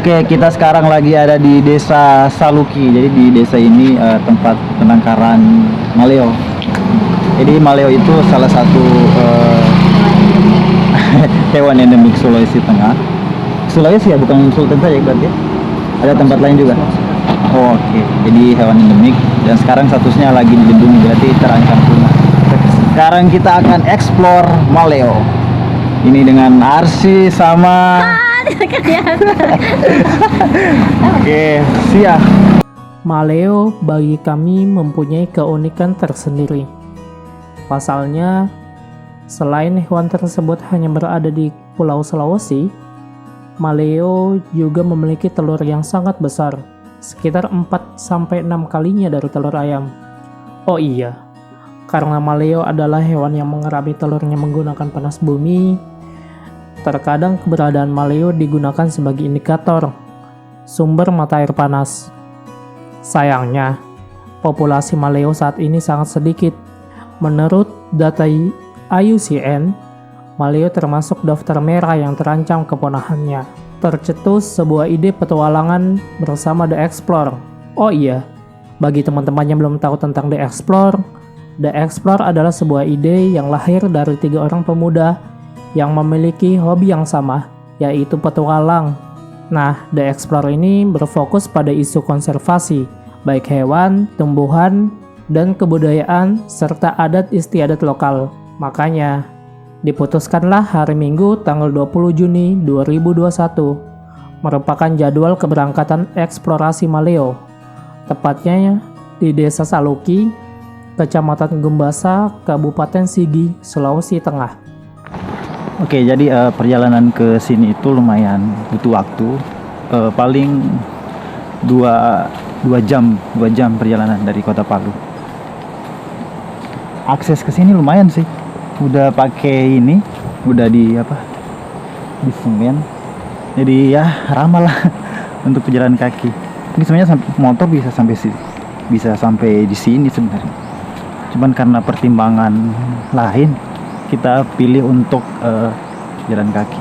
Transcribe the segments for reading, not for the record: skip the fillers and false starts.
Oke, kita sekarang lagi ada di Desa Saluki. Jadi di desa ini tempat penangkaran maleo. Jadi maleo itu salah satu hewan endemik Sulawesi Tengah. Sulawesi ya, bukan Sultan saja berarti. Ada tempat lain juga. Oh, oke. Jadi hewan endemik dan sekarang statusnya lagi dilindungi, berarti terancam punah. Sekarang kita akan explore maleo. Ini dengan Arsi sama Oke, siap. Maleo bagi kami mempunyai keunikan tersendiri. Pasalnya, selain hewan tersebut hanya berada di Pulau Sulawesi, maleo juga memiliki telur yang sangat besar, sekitar 4-6 kalinya dari telur ayam. Oh iya, karena maleo adalah hewan yang mengerami telurnya menggunakan panas bumi, terkadang keberadaan maleo digunakan sebagai indikator sumber mata air panas. Sayangnya, populasi maleo saat ini sangat sedikit. Menurut data IUCN, maleo termasuk daftar merah yang terancam kepunahannya. Tercetus sebuah ide petualangan bersama The Explorer. Oh iya, bagi teman-teman yang belum tahu tentang The Explorer adalah sebuah ide yang lahir dari 3 orang pemuda yang memiliki hobi yang sama, yaitu petualang. Nah, The Explorer ini berfokus pada isu konservasi, baik hewan, tumbuhan, dan kebudayaan, serta adat istiadat lokal. Makanya, diputuskanlah hari Minggu tanggal 20 Juni 2021 merupakan jadwal keberangkatan eksplorasi maleo. Tepatnya di Desa Saluki, Kecamatan Gumbasa, Kabupaten Sigi, Sulawesi Tengah. Oke, jadi perjalanan ke sini itu lumayan butuh waktu, paling 2 jam perjalanan dari Kota Palu. Akses ke sini lumayan sih, udah pakai ini, udah di semen, jadi ya ramah lah untuk pejalan kaki. Ini sebenarnya motor bisa sampai di sini sebenarnya, cuman karena pertimbangan lain kita pilih untuk jalan kaki.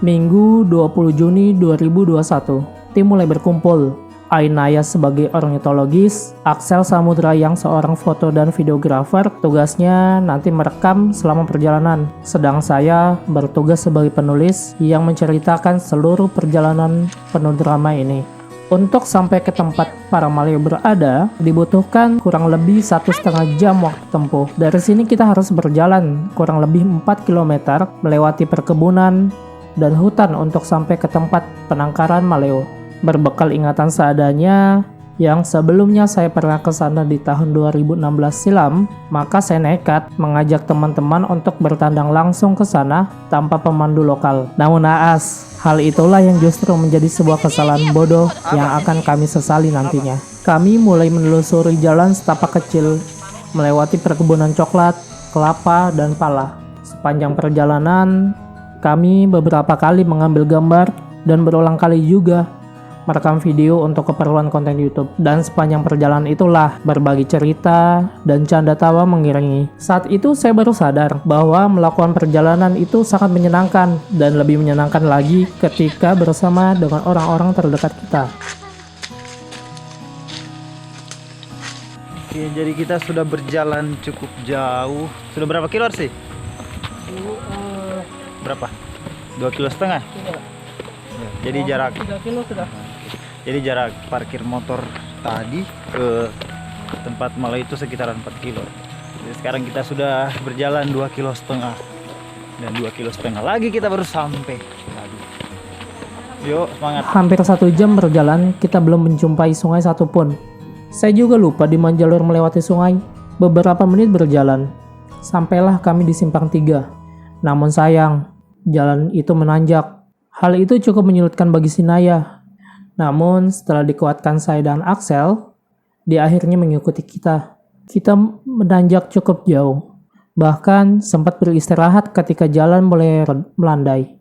Minggu 20 Juni 2021, tim mulai berkumpul. Ainaya sebagai ornitologis, Axel Samudra yang seorang foto dan videografer, tugasnya nanti merekam selama perjalanan. Sedang saya bertugas sebagai penulis yang menceritakan seluruh perjalanan penuh drama ini. Untuk sampai ke tempat para maleo berada, dibutuhkan kurang lebih 1,5 jam waktu tempuh. Dari sini kita harus berjalan kurang lebih 4 km, melewati perkebunan dan hutan untuk sampai ke tempat penangkaran maleo. Berbekal ingatan seadanya, yang sebelumnya saya pernah ke sana di tahun 2016 silam, maka saya nekat mengajak teman-teman untuk bertandang langsung ke sana tanpa pemandu lokal. Namun naas, hal itulah yang justru menjadi sebuah kesalahan bodoh yang akan kami sesali nantinya. Kami mulai menelusuri jalan setapak kecil, melewati perkebunan coklat, kelapa, dan pala. Sepanjang perjalanan, kami beberapa kali mengambil gambar dan berulang kali juga merekam video untuk keperluan konten YouTube. Dan sepanjang perjalanan itulah berbagi cerita dan canda tawa mengiringi. Saat itu saya baru sadar bahwa melakukan perjalanan itu sangat menyenangkan, dan lebih menyenangkan lagi ketika bersama dengan orang-orang terdekat kita. Oke, jadi kita sudah berjalan cukup jauh. Sudah berapa kilo sih? Berapa? 2,5 kilo? Ya, jadi jarak 3 kilo sudah. Jadi jarak parkir motor tadi ke tempat maleo itu sekitaran 4 kilo. Jadi sekarang kita sudah berjalan 2,5 kilo. Dan 2,5 kilo lagi kita baru sampai. Aduh. Yuk, semangat. Hampir 1 jam berjalan, kita belum menjumpai sungai satupun. Saya juga lupa di mana jalur melewati sungai. Beberapa menit berjalan, sampailah kami di simpang 3. Namun sayang, jalan itu menanjak. Hal itu cukup menyulitkan bagi Sinaya. Namun setelah dikuatkan saya dan Axel, dia akhirnya mengikuti kita. Kita menanjak cukup jauh, bahkan sempat beristirahat ketika jalan mulai melandai.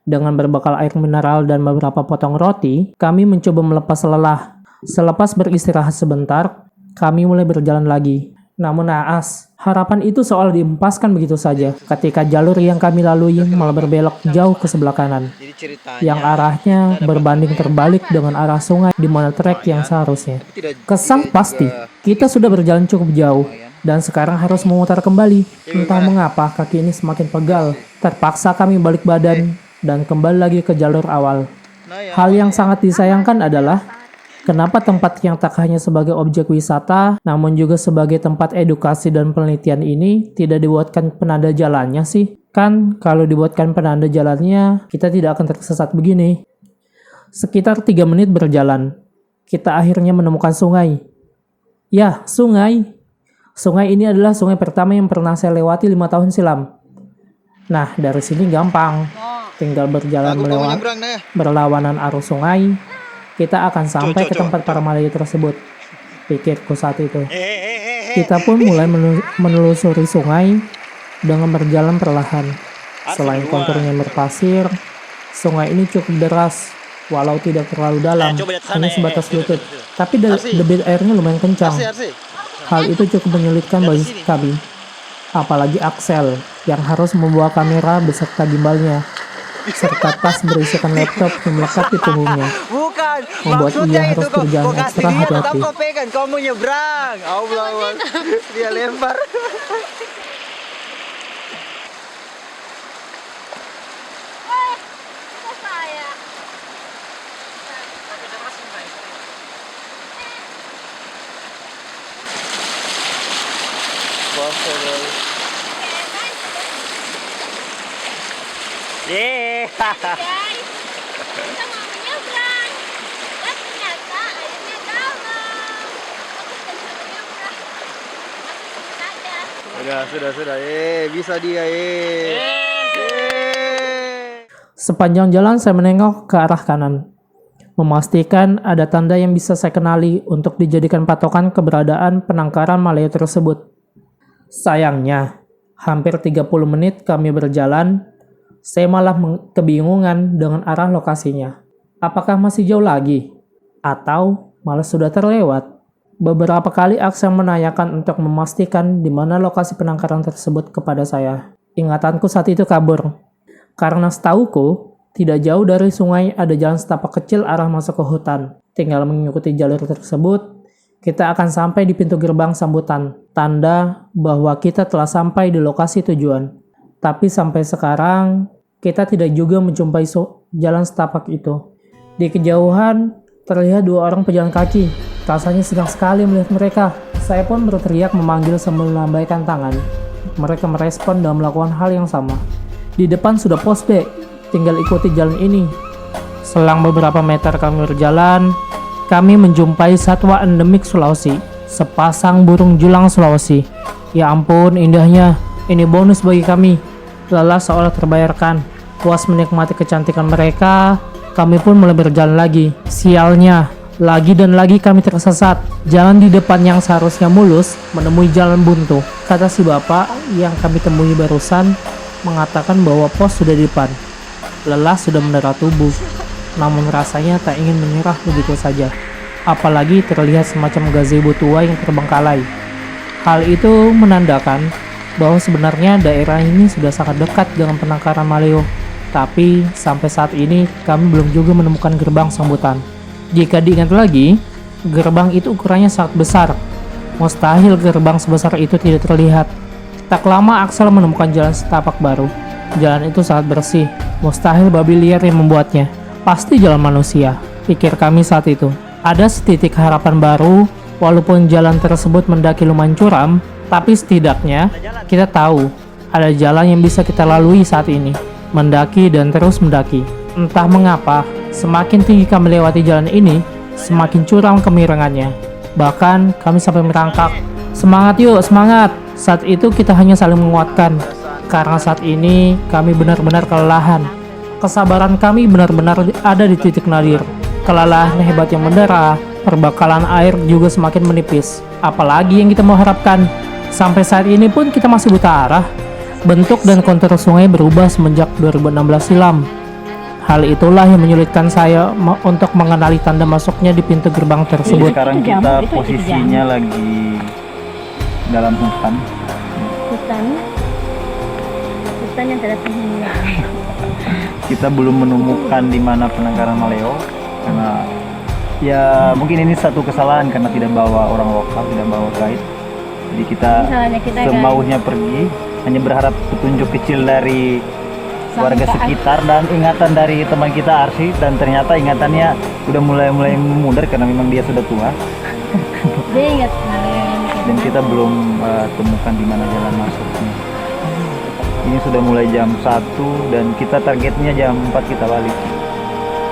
Dengan berbekal air mineral dan beberapa potong roti, kami mencoba melepas lelah. Selepas beristirahat sebentar, kami mulai berjalan lagi. Namun naas, harapan itu seolah diempaskan begitu saja ketika jalur yang kami lalui malah berbelok jauh ke sebelah kanan, Jadi ceritanya yang arahnya berbanding terbalik dengan arah sungai di mana trek yang seharusnya. Kesal pasti, kita sudah berjalan cukup jauh, dan sekarang harus memutar kembali. Entah mengapa kaki ini semakin pegal. Terpaksa kami balik badan dan kembali lagi ke jalur awal. Hal yang sangat disayangkan adalah kenapa tempat yang tak hanya sebagai objek wisata, namun juga sebagai tempat edukasi dan penelitian ini tidak dibuatkan penanda jalannya sih? Kan kalau dibuatkan penanda jalannya, kita tidak akan tersesat begini. Sekitar 3 menit berjalan, kita akhirnya menemukan sungai. Ya, sungai. Sungai ini adalah sungai pertama yang pernah saya lewati 5 tahun silam. Nah, dari sini gampang. Tinggal berjalan melewat berlawanan arus sungai, kita akan sampai ke tempat para Malayu tersebut. Pikirku saat itu. Kita pun mulai menelusuri sungai dengan berjalan perlahan. Selain konturnya berpasir, sungai ini cukup deras, walau tidak terlalu dalam, hanya sebatas lutut. Tapi debit airnya lumayan kencang. Hal itu cukup menyulitkan bagi kami. Apalagi Axel yang harus membawa kamera beserta gimbalnya, serta tas berisikan laptop yang melekat di punggungnya. Bukan, Membuat ia harus berjalan kasih ekstra dia, hati-hati. kau pegang, kau mau nyebrang. Allah, dia lempar. Guys, kita mau menyeberang. Dan ternyata airnya dalam. Aku tidak bisa menyeberang. Masih saja. Sudah. Bisa dia, Sepanjang jalan saya menengok ke arah kanan, memastikan ada tanda yang bisa saya kenali untuk dijadikan patokan keberadaan penangkaran Malayu tersebut. Sayangnya, hampir 30 menit kami berjalan, saya malah kebingungan dengan arah lokasinya. Apakah masih jauh lagi? Atau malah sudah terlewat? Beberapa kali Axel menanyakan untuk memastikan di mana lokasi penangkaran tersebut kepada saya. Ingatanku saat itu kabur. Karena setauku, tidak jauh dari sungai ada jalan setapak kecil arah masuk ke hutan. Tinggal mengikuti jalur tersebut, kita akan sampai di pintu gerbang sambutan. Tanda bahwa kita telah sampai di lokasi tujuan. Tapi sampai sekarang, kita tidak juga menjumpai jalan setapak itu. Di kejauhan, terlihat 2 orang pejalan kaki. Rasanya senang sekali melihat mereka. Saya pun berteriak memanggil sambil melambaikan tangan. Mereka merespon dan melakukan hal yang sama. Di depan sudah pos B, tinggal ikuti jalan ini. Selang beberapa meter kami berjalan, kami menjumpai satwa endemik Sulawesi, sepasang burung julang Sulawesi. Ya ampun, indahnya. Ini bonus bagi kami. Lelah seolah terbayarkan. Puas menikmati kecantikan mereka, kami pun mulai berjalan lagi. Sialnya, lagi dan lagi kami tersesat. Jalan di depan yang seharusnya mulus menemui jalan buntu. Kata si bapak yang kami temui barusan mengatakan bahwa pos sudah di depan. Lelah sudah mendera tubuh, namun rasanya tak ingin menyerah begitu saja. Apalagi terlihat semacam gazebo tua yang terbengkalai. Hal itu menandakan bahwa sebenarnya daerah ini sudah sangat dekat dengan penangkaran Malayu. Tapi sampai saat ini kami belum juga menemukan gerbang sambutan. Jika diingat lagi, gerbang itu ukurannya sangat besar. Mustahil gerbang sebesar itu tidak terlihat. Tak lama Axel menemukan jalan setapak baru. Jalan itu sangat bersih. Mustahil babi liar yang membuatnya. Pasti jalan manusia, pikir kami saat itu. Ada setitik harapan baru, walaupun jalan tersebut mendaki lumayan curam, tapi setidaknya kita tahu ada jalan yang bisa kita lalui saat ini. Mendaki dan terus mendaki. Entah mengapa, semakin tinggi kami lewati jalan ini, semakin curam kemiringannya. Bahkan kami sampai merangkak. Semangat yuk, semangat! Saat itu kita hanya saling menguatkan. Karena saat ini kami benar-benar kelelahan. Kesabaran kami benar-benar ada di titik nadir. Kelelahan hebat yang mendera, perbakalan air juga semakin menipis. Apalagi yang kita mau harapkan? Sampai saat ini pun kita masih buta arah. Bentuk dan kontur sungai berubah semenjak 2016 silam. Hal itulah yang menyulitkan saya untuk mengenali tanda masuknya di pintu gerbang tersebut. Sekarang kita posisinya lagi dalam hutan. Hutan yang tidak penghuni. Kita belum menemukan di mana penangkaran maleo karena ya mungkin ini satu kesalahan karena tidak bawa orang lokal, tidak bawa guide. Jadi kita Salahnya kita, semaunya pergi, hanya berharap petunjuk kecil dari warga sekitar dan ingatan dari teman kita Arsi, dan ternyata ingatannya udah mulai memudar karena memang dia sudah tua. Dia ingat Dan kita belum temukan di mana jalan masuknya. Ini sudah mulai jam 1 dan kita targetnya jam 4 kita balik.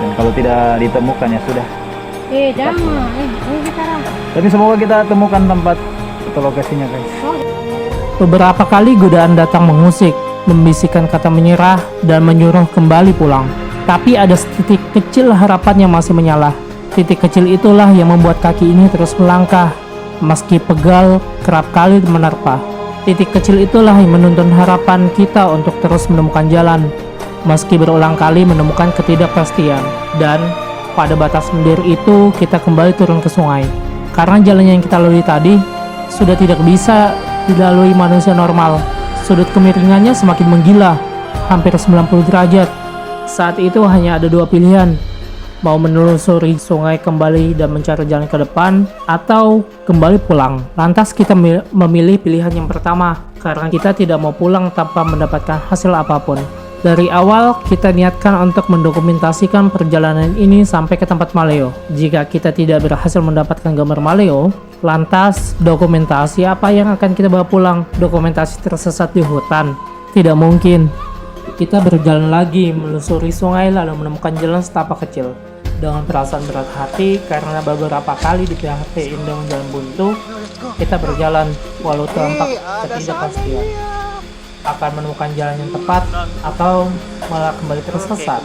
Dan kalau tidak ditemukan ya sudah. jangan. Ini sekarang. Tapi semoga kita temukan tempat atau lokasinya guys. Beberapa kali godaan datang mengusik, membisikkan kata menyerah, dan menyuruh kembali pulang. Tapi ada titik kecil harapan yang masih menyala. Titik kecil itulah yang membuat kaki ini terus melangkah, meski pegal kerap kali menerpa. Titik kecil itulah yang menuntun harapan kita untuk terus menemukan jalan, meski berulang kali menemukan ketidakpastian. Dan pada batas mendir itu kita kembali turun ke sungai. Karena jalan yang kita lalui tadi sudah tidak bisa dilalui manusia normal. Sudut kemiringannya semakin menggila, hampir 90 derajat. Saat itu hanya ada dua pilihan, mau menelusuri sungai kembali dan mencari jalan ke depan, atau kembali pulang. Lantas kita memilih pilihan yang pertama, karena kita tidak mau pulang tanpa mendapatkan hasil apapun. Dari awal, kita niatkan untuk mendokumentasikan perjalanan ini sampai ke tempat maleo. Jika kita tidak berhasil mendapatkan gambar maleo, lantas dokumentasi apa yang akan kita bawa pulang? Dokumentasi tersesat di hutan? Tidak mungkin. Kita berjalan lagi melusuri sungai lalu menemukan jalan setapak kecil. Dengan perasaan berat hati karena beberapa kali di PHP-in dengan jalan buntu, kita berjalan walau tampak ketidakpastian. Akan menemukan jalan yang tepat atau malah kembali tersesat.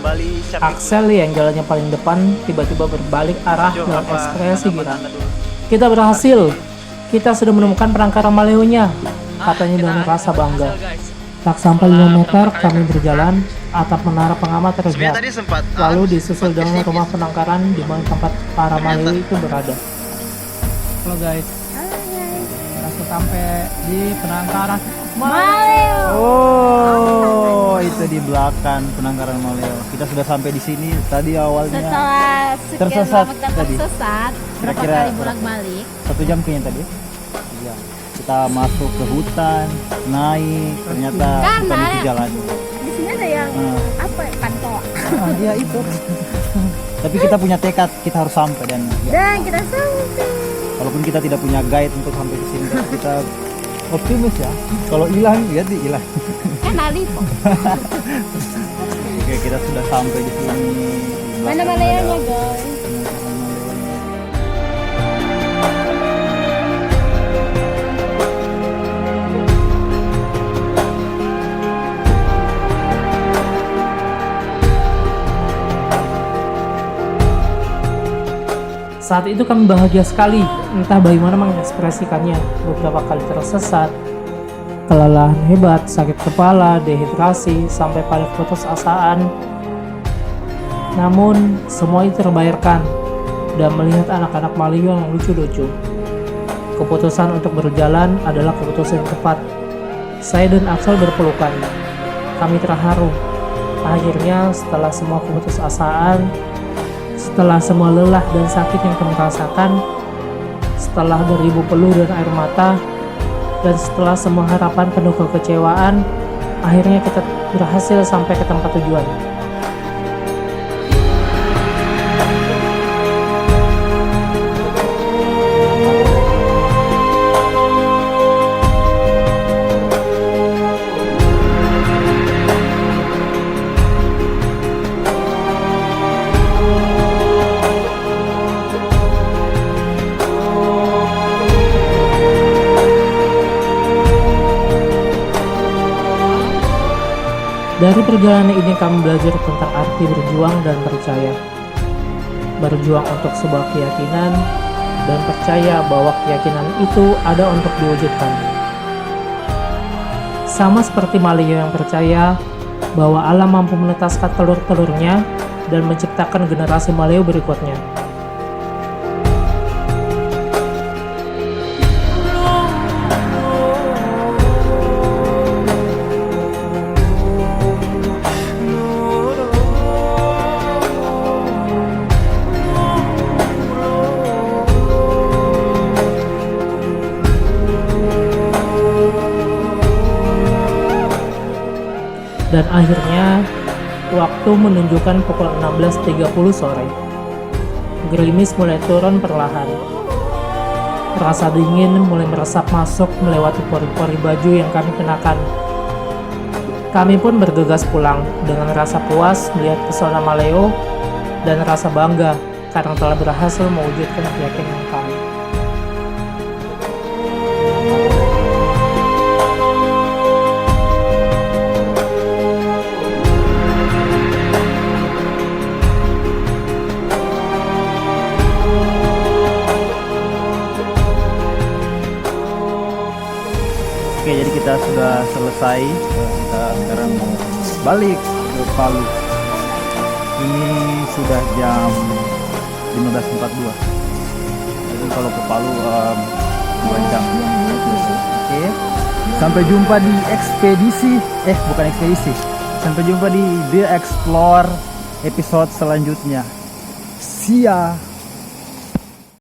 Axel yang jalannya paling depan tiba-tiba berbalik arah dengan ekspresi girang. Kita berhasil. Kita sudah menemukan penangkaran maleonya, katanya dengan rasa bangga. Tak sampai 5 meter kami berjalan, atap menara pengamat terlihat. Lalu disusul dengan rumah penangkaran di mana tempat para maleo itu berada. Halo guys, kita sudah sampai di penangkaran Maleo. Oh, itu di belakang penangkaran maleo. Kita sudah sampai di sini tadi awalnya. Setelah sekian Tersesat lama kita tadi. tersesat, berapa Kira-kira kali bolak-balik? 1 jam kayaknya tadi. Iya. Kita masuk ke hutan, naik, ternyata bukan itu jalannya. Di sini ada yang apa? Panto. Dia itu. Tapi kita punya tekad, kita harus sampai dan Kita sampai. walaupun kita tidak punya guide untuk sampai ke sini, tapi kita optimis ya. Kalau hilang, lihat di hilang. Kan Alipo. Oke, kita sudah sampai di sini. Di Mana belakang maleonya ada guys? penangkaran maleo. Saat itu kami bahagia sekali, entah bagaimana mengekspresikannya. Beberapa kali tersesat, kelelahan hebat, sakit kepala, dehidrasi, sampai pada putus asaan. Namun, semua itu terbayarkan, dan melihat anak-anak maleo yang lucu-lucu. Keputusan untuk berjalan adalah keputusan yang tepat. Saya dan Axel berpelukan. Kami terharu. Akhirnya, setelah semua keputusasaan, setelah semua lelah dan sakit yang kami rasakan, setelah beribu peluh dan air mata, dan setelah semua harapan penuh kekecewaan, akhirnya kita berhasil sampai ke tempat tujuan. Dari perjalanan ini kami belajar tentang arti berjuang dan percaya. Berjuang untuk sebuah keyakinan dan percaya bahwa keyakinan itu ada untuk diwujudkan. Sama seperti maleo yang percaya bahwa Allah mampu menetaskan telur-telurnya dan menciptakan generasi maleo berikutnya. Dan akhirnya waktu menunjukkan pukul 16.30 sore. Gerimis mulai turun perlahan. Rasa dingin mulai meresap masuk melewati pori-pori baju yang kami kenakan. Kami pun bergegas pulang dengan rasa puas melihat pesona Maleo dan rasa bangga karena telah berhasil mewujudkan keyakinan kami. Oke, jadi kita sudah selesai. Kita sekarang mau balik ke Palu. Ini sudah jam 15.42. Jadi kalau ke Palu 2 jam. Oke. Sampai jumpa di ekspedisi. Bukan ekspedisi. Sampai jumpa di The Explore episode selanjutnya. See ya.